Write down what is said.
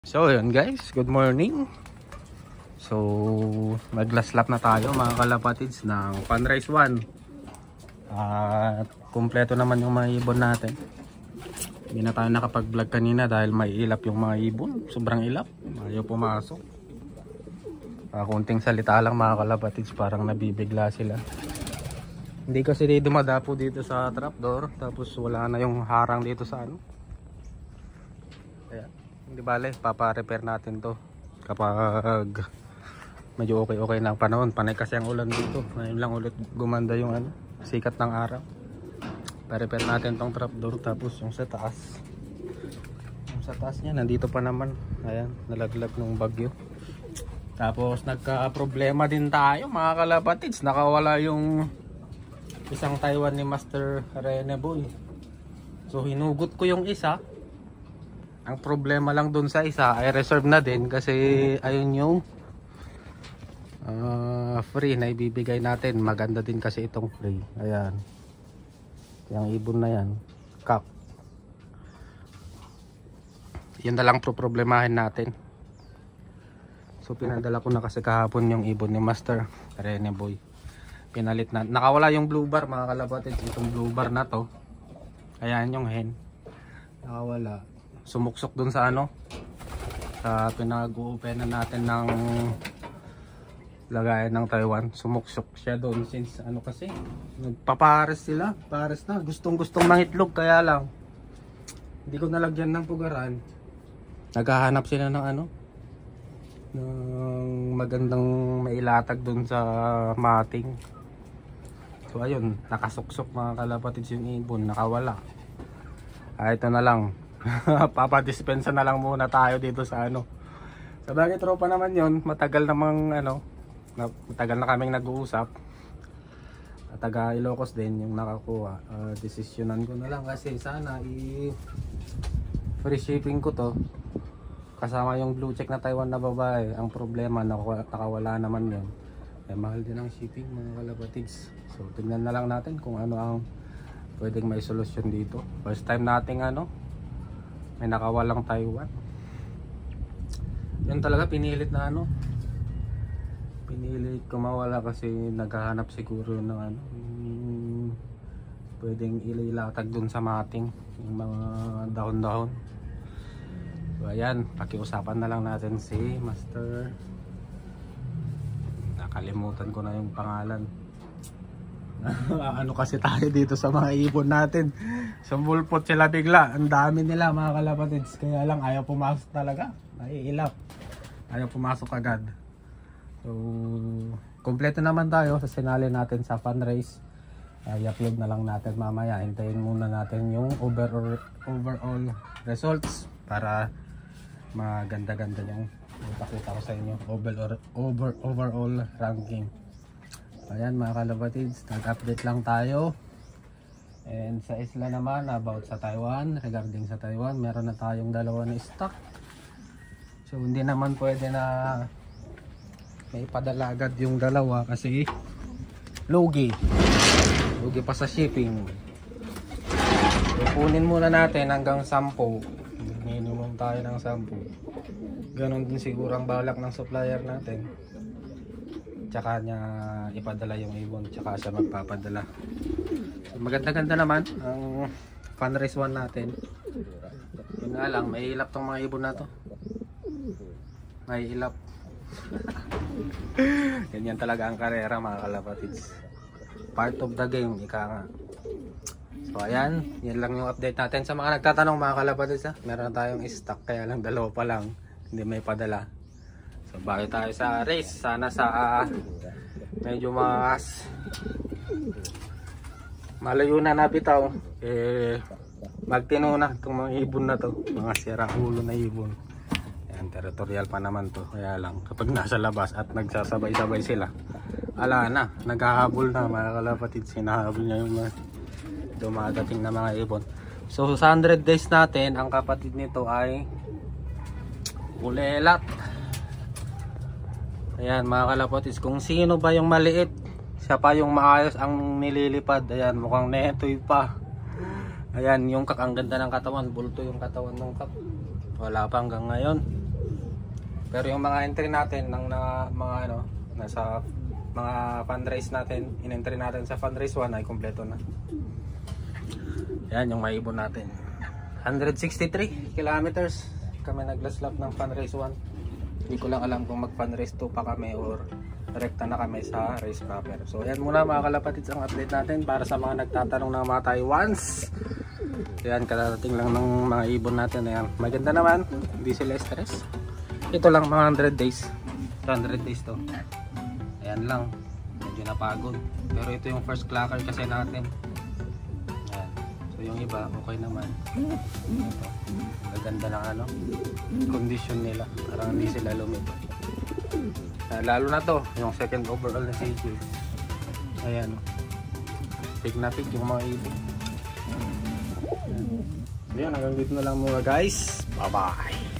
So yun guys, good morning. So mag-last lap na tayo mga kalapatids ng Funrise 1. At kumpleto naman yung mga ibon natin. Hindi na tayo nakapag-vlog kanina dahil may ilap yung mga ibon. Sobrang ilap, ayaw pumasok. Kunting salita lang mga kalapatids, parang nabibigla sila. Hindi kasi dumadapo dito sa trapdoor, tapos wala na yung harang dito sa ano. Kaya hindi bale, papa-repair natin to kapag medyo okay na ang panahon. Panay kasi ang ulan dito. Ngayon lang ulit gumanda yung ano, sikat ng araw. Pa-repair natin tong trapdoor, tapos yung sa taas. Yung sa taas niya nandito pa naman. Ayan, nalaglag ng bagyo. Tapos nagka-problema din tayo mga kalapatids. Nakawala yung isang Taiwan ni Master Rene Boy. So hinugot ko yung isa. Ang problema lang dun sa isa ay reserve na din kasi ayun yung free na ibibigay natin. Maganda din kasi itong free. Ayan, yung ibon na yan, cup. Yun na lang problemahin natin. So pinadala ko na kasi kahapon yung ibon ni Master Rene Boy. Pinalit na. Nakawala yung blue bar mga kalapatids. Itong blue bar na to, ayan yung hen, nakawala. Sumuksok dun sa ano, sa pinag-uupenan natin ng lagayan ng Taiwan. Sumuksok siya doon since ano kasi nagpapares sila, pares na, gustong mangitlog. Kaya lang hindi ko nalagyan ng pugaran. Naghahanap sila ng ano, ng magandang mailatag doon sa mating. So ayun, nakasuksok mga kalapatids yung ibon, nakawala. Ito na lang. Papadispensa na lang muna tayo dito sa ano. Sa bagay tropa naman yon, matagal namang ano, matagal na kaming nag-uusap. Taga Ilocos din yung nakakuha. Desisyonan ko na lang kasi sana free shipping ko to kasama yung blue check na Taiwan na babae. Ang problema nakawala naman yun. Mahal din ang shipping mga kalapatids. So tingnan na lang natin kung ano ang pwedeng may solusyon dito. First time nating ano, may nakawalang Taiwan. Yun talaga pinilit na ano, pinilit ko mawala kasi naghahanap siguro ng ano, pwedeng ililatag dun sa mating yung mga dahon-dahon. So ayan, pakiusapan na lang natin si Master. Nakalimutan ko na yung pangalan. Ano kasi tayo dito sa mga ibon natin, sumbulpot sila bigla. Ang dami nila mga kalapatids, kaya lang ayaw pumasok talaga. Naiilap, ayaw pumasok agad. So kompleto naman tayo sa sinali natin sa fundraise. I-upload na lang natin mamaya. Hintayin muna natin yung overall results para maganda-ganda yung ipakita ko sa inyo overall ranking. Ayan mga kalapatids, nag-update lang tayo. And sa isla naman, about sa Taiwan, regarding sa Taiwan, meron na tayong dalawa na stock. So hindi naman pwede na may padala agad yung dalawa kasi lugi pa sa shipping. So kunin muna natin hanggang 10. Minimum tayo ng 10. Ganon din siguro ang balak ng supplier natin. Tsaka niya ipadala yung ibon, tsaka siya magpapadala. So, maganda-ganda naman ang Funrise 1 natin. Yun nga lang, may ilap tong mga ibon na to. May ilap. Ganyan talaga ang karera mga kalapatids. Part of the game, ika nga. So ayan, yan lang yung update natin. Sa mga nagtatanong mga kalapatids, meron tayong stock, kaya lang dalawa pa lang, hindi may padala. So bago tayo sa race, sana sa medyo mas malayo na nabitaw, magtino na itong mga ibon na to, mga sira ulo na ibon. Ayan, territorial pa naman to, kaya lang kapag nasa labas at nagsasabay-sabay sila, ala na, naghahabol na mga kalapatids, hinahabol niya yung mga dumadating na mga ibon. So sa 100 days natin, ang kapatid nito ay ulelat. Ayan mga kalapatids, kung sino ba yung maliit, siya pa yung maayos ang nililipad. Ayan, mukhang netoy pa. Ayan, yung kak, ang ganda ng katawan, bulto yung katawan ng kak. Wala pa hanggang ngayon. Pero yung mga entry natin ng mga ano, nasa mga fundraise natin, in-entry natin sa fundraise 1 ay kompleto na. Yan yung maibon natin. 163 kilometers kami nag-last lap ng fundraise 1. Hindi ko lang alam kung mag fundraise 2 pa kami or rekta na kami sa race proper. So yan muna mga kalapatids ang update natin para sa mga nagtatanong ng mga Taiwans. Yan, karating lang ng mga ibon natin. Ayan, maganda naman, hindi sila stress. Ito lang mga 100 days. 100 days to. Ayan lang, medyo napagod. Pero ito yung first clacker kasi natin. Ayan. So yung iba okay naman. Ito, maganda ng ano, condition nila, parang hindi sila lumito. Lalo na to, yung second overall na CJ. Ayan, pig na pig yung mga ibon. Ayan, hanggang dito na lang muna guys. Bye bye.